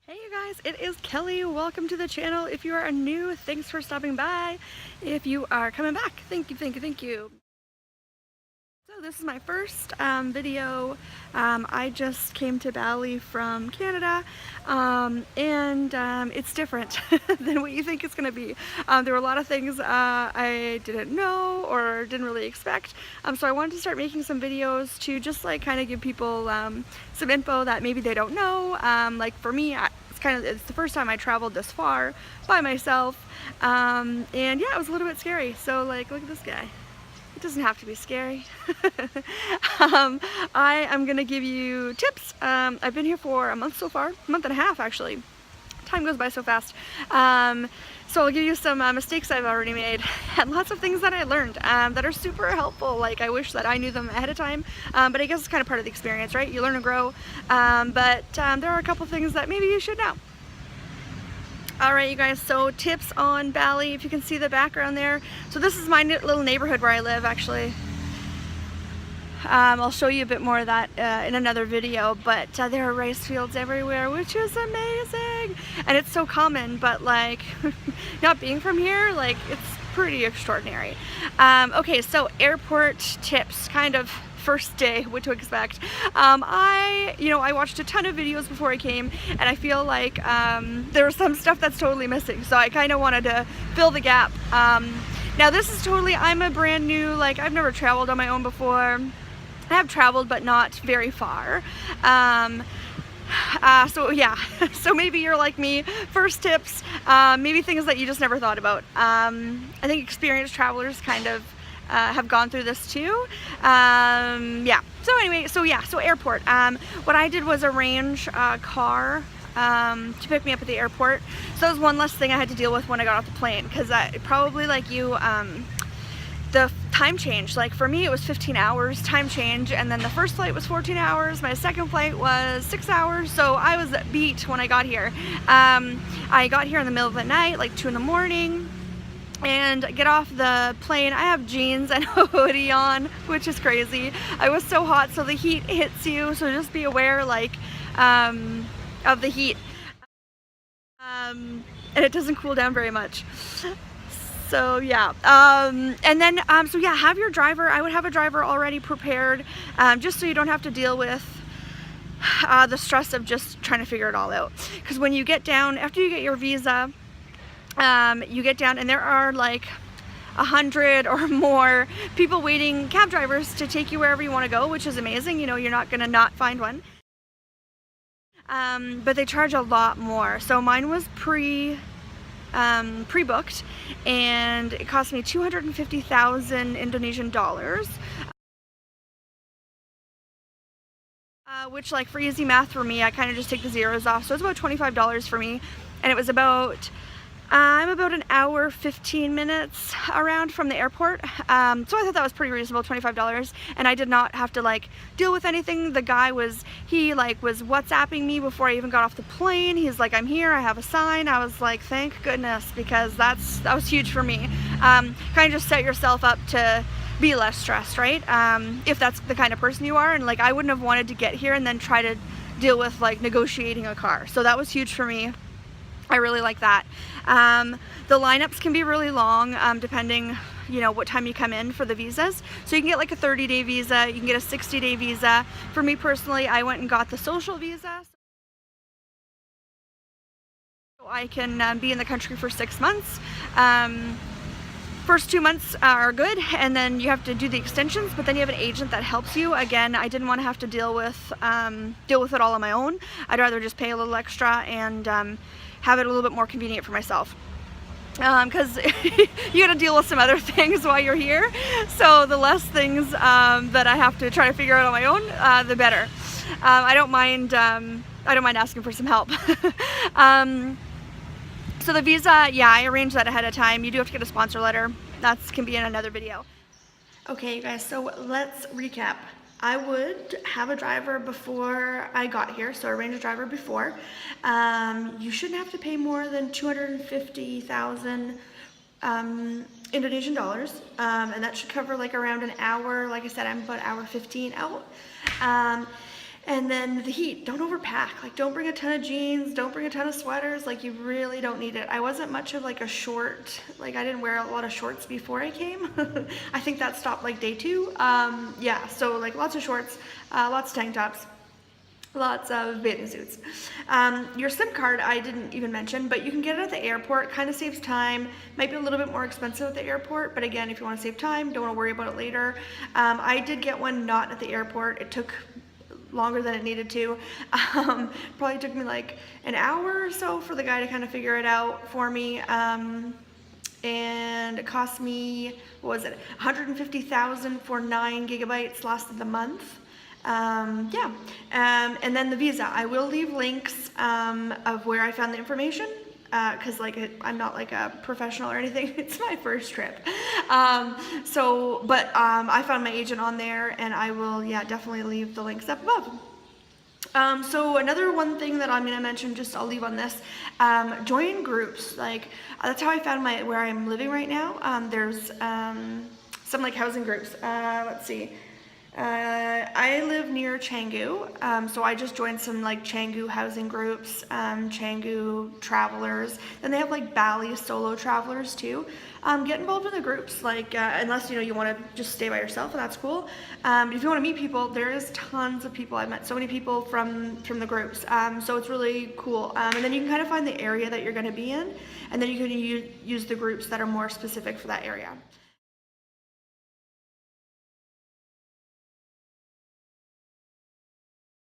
Hey you guys, it is Kelly. Welcome to the channel. If you are new, thanks for stopping by. If you are coming back, thank you. So this is my first video. I just came to Bali from Canada, and it's different than what you think it's going to be. There were a lot of things I didn't know or didn't really expect, so I wanted to start making some videos to just like kind of give people some info that maybe they don't know. Like for me, it's the first time I traveled this far by myself, and yeah, it was a little bit scary. So like, look at this guy. It doesn't have to be scary. I am gonna give you tips. I've been here for a month so far, a month and a half actually. Time goes by so fast. So I'll give you some mistakes I've already made and lots of things that I learned that are super helpful. Like I wish that I knew them ahead of time, but I guess it's kind of part of the experience, right? You learn and grow, but there are a couple things that maybe you should know. Alright you guys, so tips on Bali, if you can see the background there. So this is my little neighborhood where I live actually. I'll show you a bit more of that in another video, but there are rice fields everywhere, which is amazing. And it's so common, but like, not being from here, like it's pretty extraordinary. Okay, so airport tips, kind of first day, what to expect. I watched a ton of videos before I came, and I feel like there was some stuff that's totally missing, so I kind of wanted to fill the gap. Now this is totally, I'm a brand new, like I've never traveled on my own before. I have traveled, but not very far. So yeah, so maybe you're like me, first tips, maybe things that you just never thought about. I think experienced travelers kind of have gone through this too. Yeah, so anyway, so airport. What I did was arrange a car to pick me up at the airport. So that was one less thing I had to deal with when I got off the plane, because probably like you, the time change, like for me it was 15 hours time change, and then the first flight was 14 hours, my second flight was 6 hours, so I was beat when I got here. I got here in the middle of the night, like 2 in the morning, and get off the plane. I have jeans and a hoodie on, which is crazy. I was so hot, so the heat hits you, so just be aware like of the heat, and it doesn't cool down very much. So yeah, and then so yeah, have your driver. I would have a driver already prepared, just so you don't have to deal with the stress of just trying to figure it all out. Because when you get down, after you get your visa, you get down and there are like 100 or more people waiting, cab drivers, to take you wherever you want to go, which is amazing. You know, you're not gonna not find one. But they charge a lot more. So mine was pre-booked, and it cost me 250,000 Indonesian dollars, which, like, for easy math for me, I kind of just take the zeros off, so it's about $25 for me, and it was about I'm about an hour 15 minutes around from the airport, so I thought that was pretty reasonable, $25, and I did not have to like deal with anything. The guy was WhatsApping me before I even got off the plane. He's like, I'm here, I have a sign. I was like, thank goodness, because that was huge for me. Kind of just set yourself up to be less stressed, right? If that's the kind of person you are, and like I wouldn't have wanted to get here and then try to deal with like negotiating a car, so that was huge for me. I really like that. The lineups can be really long, depending, you know, what time you come in for the visas. So you can get like a 30-day visa, you can get a 60-day visa. For me personally, I went and got the social visa, so I can be in the country for 6 months. First 2 months are good, and then you have to do the extensions, but then you have an agent that helps you. Again, I didn't want to have to deal with it all on my own. I'd rather just pay a little extra and have it a little bit more convenient for myself, because you gotta deal with some other things while you're here, so the less things that I have to try to figure out on my own, the better. I don't mind asking for some help. So the visa, yeah, I arranged that ahead of time. You do have to get a sponsor letter. That can be in another video. Okay, you guys, so let's recap. I would have a driver before I got here, so I arranged a driver before. You shouldn't have to pay more than 250,000 Indonesian dollars, and that should cover like around an hour. Like I said, I'm about an hour 15 out. And then the heat, don't overpack. Like, don't bring a ton of jeans, don't bring a ton of sweaters. Like, you really don't need it. I wasn't much of like a short, like I didn't wear a lot of shorts before I came. I think that stopped like day 2. Yeah, so like lots of shorts, lots of tank tops, lots of bathing suits. Your SIM card I didn't even mention, but you can get it at the airport. Kind of saves time. Might be a little bit more expensive at the airport, but again, if you want to save time, don't want to worry about it later. I did get one not at the airport. It took longer than it needed to. Probably took me like an hour or so for the guy to kind of figure it out for me. And it cost me, what was it, $150,000 for 9 gigabytes, lasted the month. Yeah, and then the visa. I will leave links of where I found the information, because like I'm not like a professional or anything. It's my first trip. But I found my agent on there, and I will, yeah, definitely leave the links up above. So another one thing that I'm going to mention, just I'll leave on this, join groups. Like, that's how I found where I'm living right now. There's some like housing groups. Let's see. I live near Canggu, so I just joined some like Canggu housing groups, Canggu travelers. Then they have like Bali solo travelers too. Get involved in the groups, like unless you want to just stay by yourself, and that's cool. But if you want to meet people, there is tons of people. I've met so many people from the groups, so it's really cool. And then you can kind of find the area that you're going to be in, and then you can use the groups that are more specific for that area.